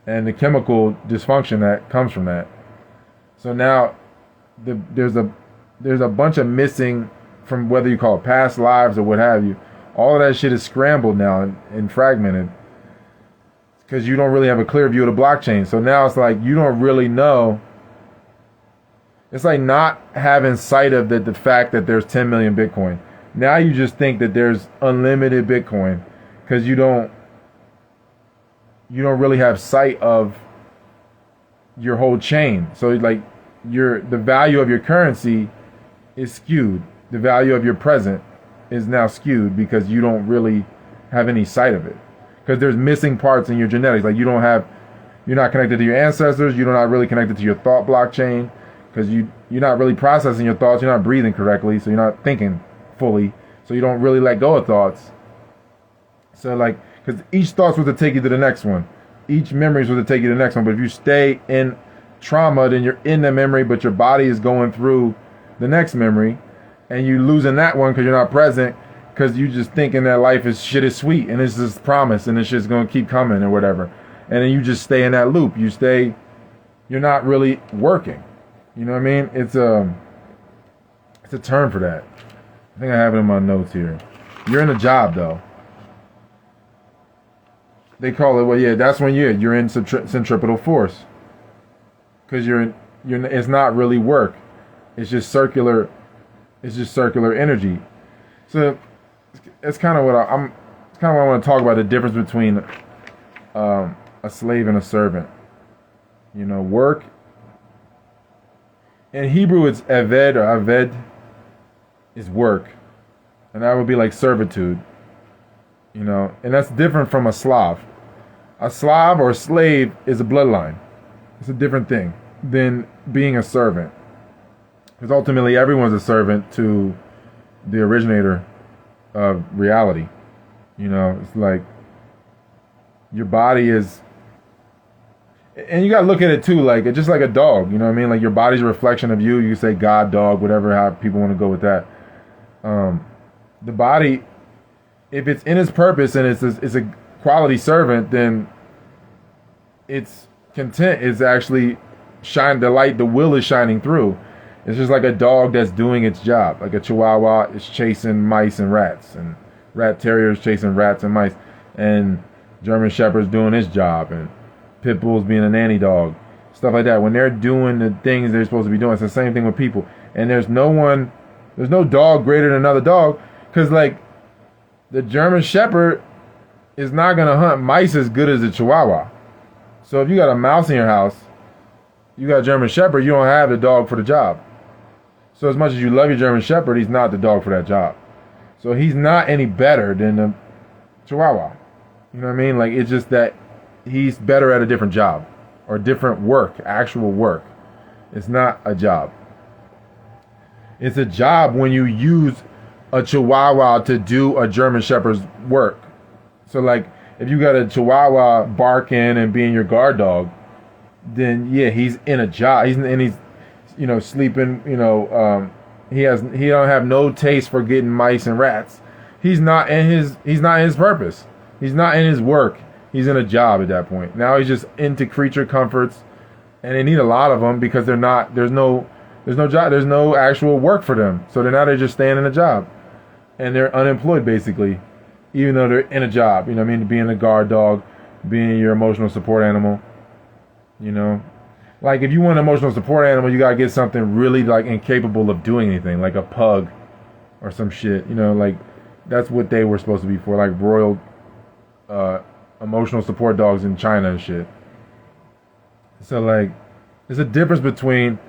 and the chemical dysfunction that comes from that. So now there's a bunch of missing from, whether you call it past lives or what have you. All of that shit is scrambled now and fragmented, because you don't really have a clear view of the blockchain. So now it's like you don't really know. It's like not having sight of the fact that there's 10 million Bitcoin. Now you just think that there's unlimited Bitcoin, because you don't really have sight of your whole chain. So like the value of your currency is skewed. The value of your present is now skewed because you don't really have any sight of it, because there's missing parts in your genetics. Like you're not connected to your ancestors. You're not really connected to your thought blockchain, because you're not really processing your thoughts. You're not breathing correctly, so you're not thinking fully. So you don't really let go of thoughts. So like, because each thought's supposed to take you to the next one. Each memory is supposed to take you to the next one. But if you stay in trauma, then you're in the memory, but your body is going through the next memory, and you're losing that one because you're not present. because you just thinking that life is shit is sweet and it's just promise and it's just gonna keep coming or whatever, and then you just stay in that loop. You're not really working. You know what I mean? It's a term for that. I think I have it in my notes here. You're in a job though. They call it, well, yeah, that's when you're in centripetal force, because it's not really work. It's just circular energy. So it's kind of what I want to talk about, the difference between a slave and a servant. You know, work in Hebrew it's eved, or aved is work, and that would be like servitude. You know, and that's different from a Slav. A Slav or a slave is a bloodline. It's a different thing than being a servant. Because ultimately everyone's a servant to the originator of reality. You know, it's like your body is, and you gotta look at it too, like it's just like a dog, you know what I mean? Like your body's a reflection of you. You say God, dog, whatever, how people want to go with that. The body, if it's in its purpose and it's a quality servant, then its content is actually the light, the will is shining through. It's just like a dog that's doing its job. Like a Chihuahua is chasing mice and rats, and rat terriers chasing rats and mice, and German Shepherd's doing his job, and Pit Bull's being a nanny dog, stuff like that. When they're doing the things they're supposed to be doing, it's the same thing with people. And there's no dog greater than another dog, because like the German Shepherd is not gonna hunt mice as good as a Chihuahua. So if you got a mouse in your house, you got a German Shepherd, you don't have the dog for the job. So as much as you love your German Shepherd, he's not the dog for that job. So he's not any better than the Chihuahua. You know what I mean? Like, it's just that he's better at a different job, or different work, actual work. It's not a job. It's a job when you use a Chihuahua to do a German Shepherd's work. So like, if you got a Chihuahua barking and being your guard dog, then yeah, he's in a job. He's you know, sleeping. You know, he don't have no taste for getting mice and rats. He's not in his purpose. He's not in his work. He's in a job at that point. Now he's just into creature comforts, and they need a lot of them because there's no job, there's no actual work for them. So they're just staying in a job, and they're unemployed basically, even though they're in a job. You know what I mean? Being a guard dog, being your emotional support animal. You know, like if you want an emotional support animal, you gotta get something really like incapable of doing anything, like a pug or some shit. You know, like that's what they were supposed to be for, like royal emotional support dogs in China and shit. So like, there's a difference between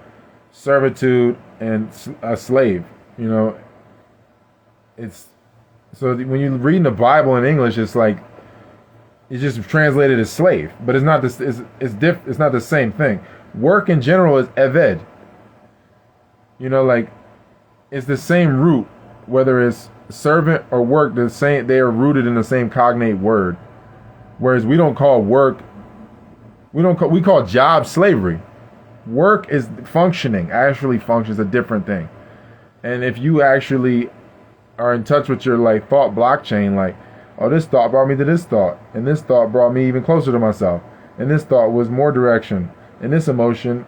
servitude and a slave. You know, it's so when you're reading the Bible in English, it's like it's just translated as slave, but it's not this. It's not the same thing. Work in general is eved. You know, like it's the same root, whether it's servant or work. The same. They are rooted in the same cognate word. Whereas we don't call work. We call job slavery. Work is functioning. Actually functions a different thing. And if you actually are in touch with your like thought blockchain, like, oh, this thought brought me to this thought, and this thought brought me even closer to myself, and this thought was more direction, and this emotion,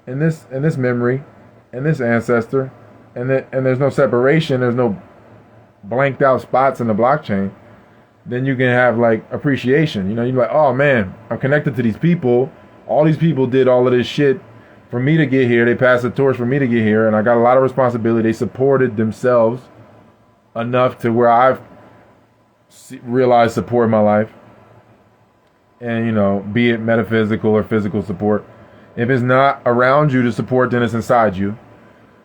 and this memory, and this ancestor, and there's no separation, there's no blanked out spots in the blockchain. Then you can have like appreciation. You know, you're like, oh man, I'm connected to these people. All these people did all of this shit for me to get here. They passed the torch for me to get here, and I got a lot of responsibility. They supported themselves enough to where I've realized support in my life. And, you know, be it metaphysical or physical support. If it's not around you to support, then it's inside you.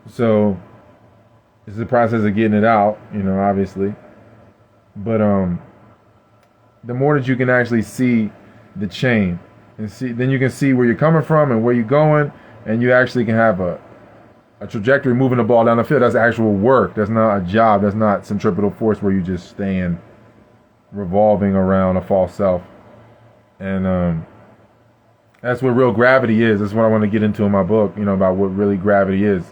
So it's the process of getting it out, you know, obviously. But the more that you can actually see the chain and see, then you can see where you're coming from and where you're going, and you actually can have a trajectory moving the ball down the field. That's actual work. That's not a job. That's not centripetal force where you just stand revolving around a false self. And that's what real gravity is. That's what I want to get into in my book, you know, about what really gravity is.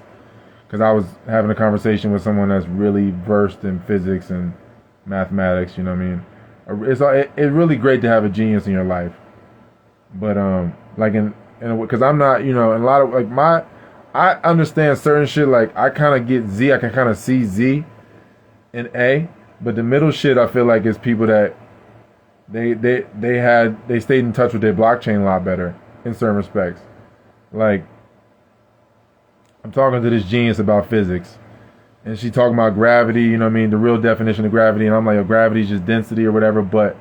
Because I was having a conversation with someone that's really versed in physics and mathematics. You know what I mean? It's really great to have a genius in your life, but like because I'm not, you know, in a lot of like I understand certain shit. Like I kind of get Z. I can kind of see Z in A, but the middle shit I feel like is people that they stayed in touch with their blockchain a lot better in certain respects. Like I'm talking to this genius about physics, and she talking about gravity. You know what I mean? The real definition of gravity, and I'm like, oh, gravity is just density or whatever. But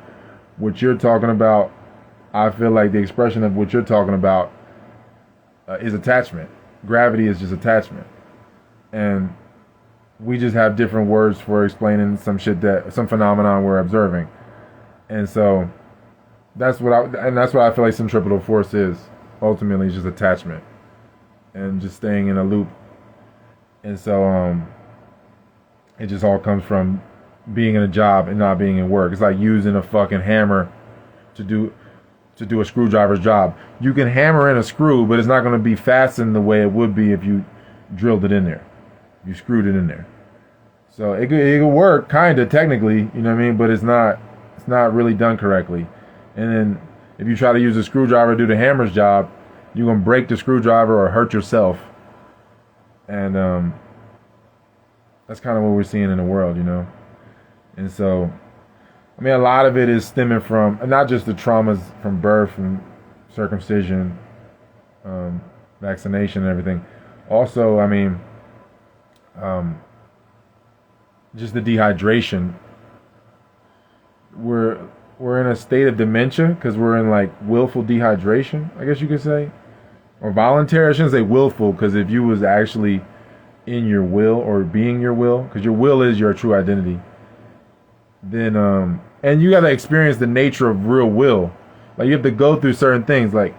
what you're talking about, I feel like the expression of what you're talking about is attachment. Gravity is just attachment, and we just have different words for explaining some phenomenon we're observing. And so that's what I feel like centripetal force is. Ultimately, it's just attachment and just staying in a loop. And so it just all comes from being in a job and not being in work. It's like using a fucking hammer to do a screwdriver's job. You can hammer in a screw, but it's not going to be fastened the way it would be if you drilled it in there. You screwed it in there. So it could work kind of technically, you know what I mean, but it's not really done correctly. And then if you try to use a screwdriver to do the hammer's job, you're going to break the screwdriver or hurt yourself. And that's kind of what we're seeing in the world, you know. And so, I mean, a lot of it is stemming from not just the traumas from birth and circumcision, vaccination and everything. Also, I mean, just the dehydration. We're in a state of dementia because we're in like willful dehydration, I guess you could say, or voluntary. I shouldn't say willful, because if you was actually in your will or being your will, because your will is your true identity, then and you got to experience the nature of real will. Like you have to go through certain things. Like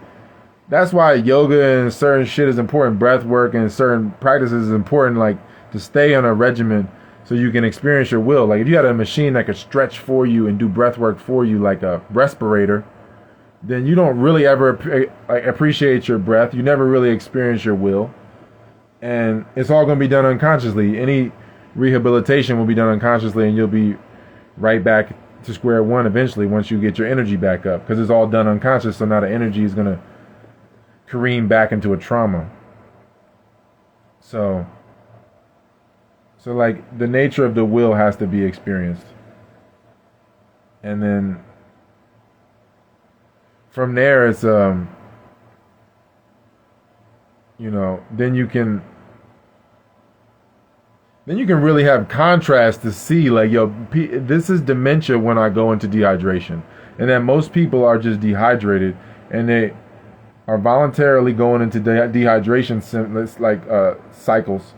that's why yoga and certain shit is important. Breath work and certain practices is important. Like to stay on a regimen so you can experience your will. Like if you had a machine that could stretch for you and do breath work for you, like a respirator, then you don't really ever appreciate your breath. You never really experience your will, and it's all going to be done unconsciously. Any rehabilitation will be done unconsciously, and you'll be right back to square one eventually once you get your energy back up, because it's all done unconscious. So now the energy is going to careen back into a trauma. So like the nature of the will has to be experienced. And then from there it's you know, then you can really have contrast to see like, yo, this is dementia when I go into dehydration. And that most people are just dehydrated and they are voluntarily going into dehydration cycles,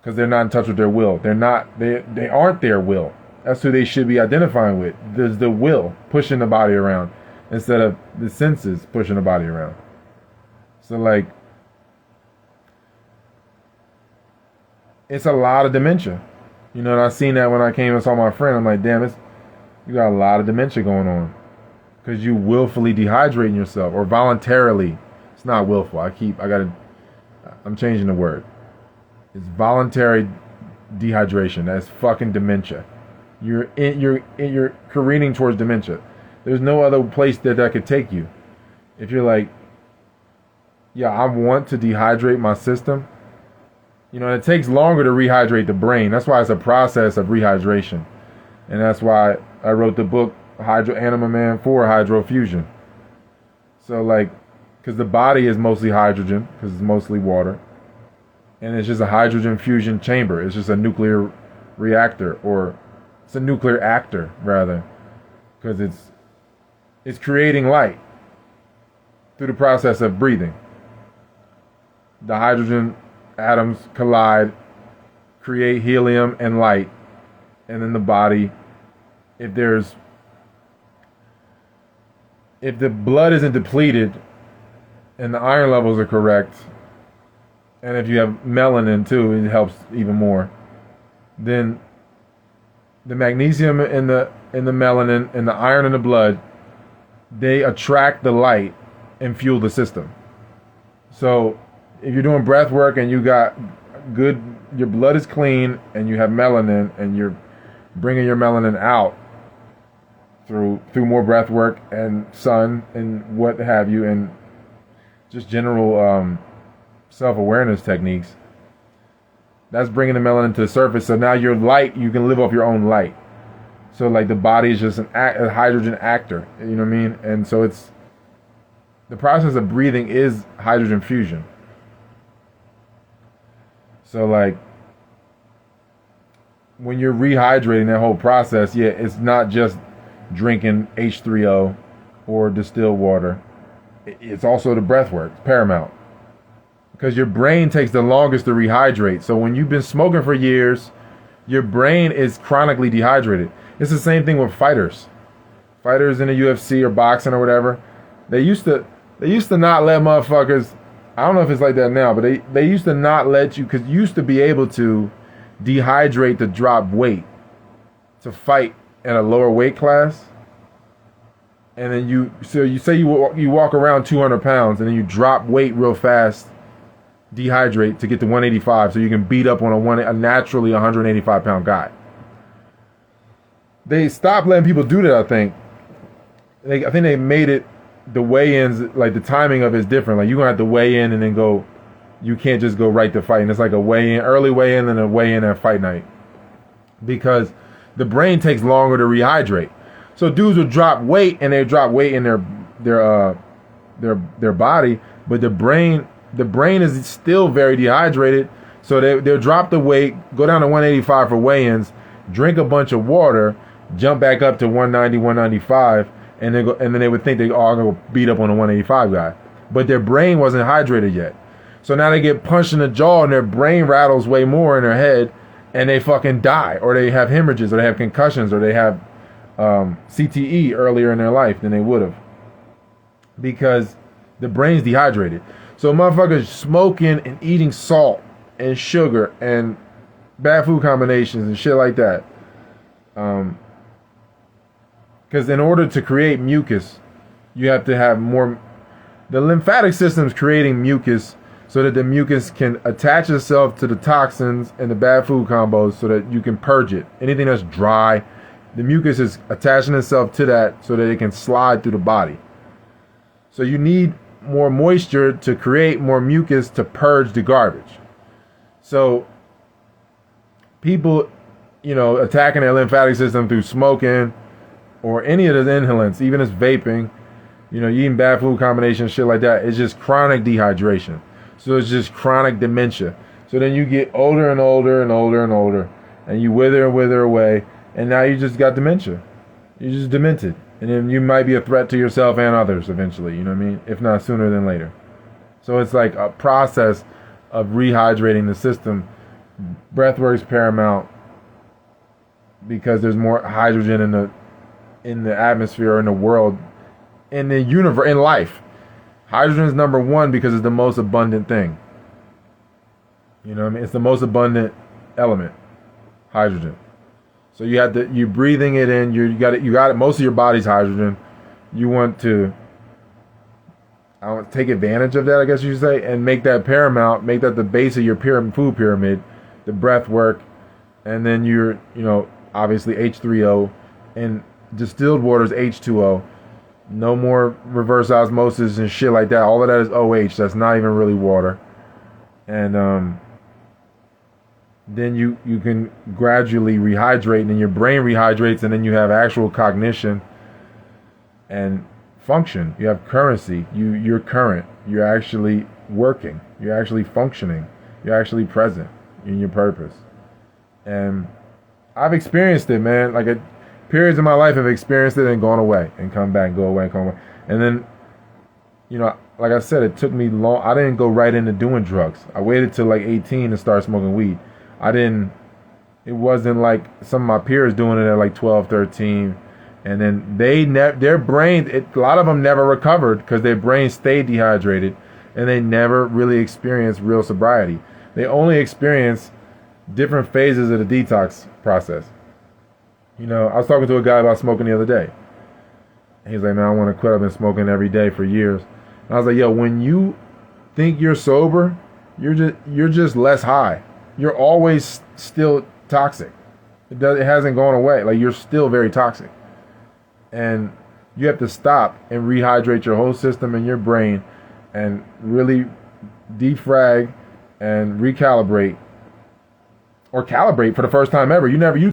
because they're not in touch with their will. They aren't their will. That's who they should be identifying with. There's the will pushing the body around instead of the senses pushing the body around. So like, it's a lot of dementia. You know, and I seen that when I came and saw my friend. I'm like, damn, you got a lot of dementia going on. Because you willfully dehydrating yourself, or voluntarily. It's not willful. I'm changing the word. It's voluntary dehydration. That's fucking dementia. You're careening towards dementia. There's no other place that could take you. If you're like, yeah, I want to dehydrate my system. You know, it takes longer to rehydrate the brain. That's why it's a process of rehydration. And that's why I wrote the book Anima Man for Hydrofusion. So like, because the body is mostly hydrogen, because it's mostly water. And it's just a hydrogen fusion chamber. It's just a nuclear reactor, or it's a nuclear actor rather, because it's creating light through the process of breathing. The hydrogen atoms collide, create helium and light, and then the body, if the blood isn't depleted and the iron levels are correct, and if you have melanin too, it helps even more, then the magnesium in the melanin and the iron in the blood, they attract the light and fuel the system. So if you're doing breath work and you got your blood is clean and you have melanin and bringing your melanin out through more breath work and sun and what have you, and just general self-awareness techniques. That's bringing the melanin to the surface. So now your light, you can live off your own light. So like the body is just a hydrogen actor, you know what I mean? And so it's, the process of breathing is hydrogen fusion. So like when you're rehydrating that whole process, yeah, it's not just drinking H3O or distilled water. It's also the breath work. It's paramount. Because your brain takes the longest to rehydrate. So when you've been smoking for years, your brain is chronically dehydrated. It's the same thing with fighters. Fighters in the UFC or boxing or whatever. They used to not let motherfuckers, I don't know if it's like that now, but they used to not let you, because you used to be able to dehydrate to drop weight to fight in a lower weight class. And then you say you walk around 200 pounds and then you drop weight real fast, dehydrate to get to 185 so you can beat up on a naturally 185 pound guy. They stopped letting people do that, I think. I think they made it, the weigh-ins, like the timing of it is different. Like you're going to have to weigh in and then go, you can't just go right to fighting. It's like a weigh-in, early weigh-in and a weigh-in at fight night. Because the brain takes longer to rehydrate. So dudes will drop weight and they drop weight in their body, but the brain is still very dehydrated. So they'll drop the weight, go down to 185 for weigh-ins, drink a bunch of water, jump back up to 190, 195, and then they would think they are going to beat up on a 185 guy. But their brain wasn't hydrated yet. So now they get punched in the jaw and their brain rattles way more in their head and they fucking die, or they have hemorrhages, or they have concussions, or they have CTE earlier in their life than they would have, because the brain's dehydrated. So motherfuckers smoking and eating salt and sugar and bad food combinations and shit like that. Because in order to create mucus, you have to have more. The lymphatic system's creating mucus so that the mucus can attach itself to the toxins and the bad food combos so that you can purge it. Anything that's dry, the mucus is attaching itself to that so that it can slide through the body. So you need more moisture to create more mucus to purge the garbage. So people, attacking their lymphatic system through smoking or any of the inhalants, even as vaping, you eating bad food combinations, shit like that, it's just chronic dehydration. So it's just chronic dementia. So then you get older and older and older and older, and you wither and wither away, and now you just got dementia. You're just demented. And then you might be a threat to yourself and others eventually, you know what I mean? If not sooner than later. So it's like a process of rehydrating the system. Breathwork's paramount because there's more hydrogen in the atmosphere, in the world, in the universe, in life. Hydrogen is number one because it's the most abundant thing. You know what I mean? It's the most abundant element, hydrogen. So you're breathing it in. You got it. Most of your body's hydrogen. You want to take advantage of that, I guess you should say, and make that paramount. Make that the base of your food pyramid, the breath work, and then obviously H3O, and distilled water is H2O. No more reverse osmosis and shit like that. All of that is OH. That's not even really water. And then you can gradually rehydrate, and then your brain rehydrates, and then you have actual cognition and function. You have currency. You're current. You're actually working. You're actually functioning. You're actually present in your purpose. And I've experienced it, man. Periods in my life have experienced it and gone away and come back, go away, come away. And then, like I said, it took me long. I didn't go right into doing drugs. I waited till like 18 to start smoking weed. It wasn't like some of my peers doing it at like 12, 13. And then their brains, a lot of them never recovered because their brains stayed dehydrated and they never really experienced real sobriety. They only experienced different phases of the detox process. I was talking to a guy about smoking the other day. He's like, man, I want to quit. I've been smoking every day for years. And I was like, yo, when you think you're sober, you're just less high. You're always still toxic. It hasn't gone away. Like, you're still very toxic. And you have to stop and rehydrate your whole system and your brain and really defrag and recalibrate or calibrate for the first time ever. You never used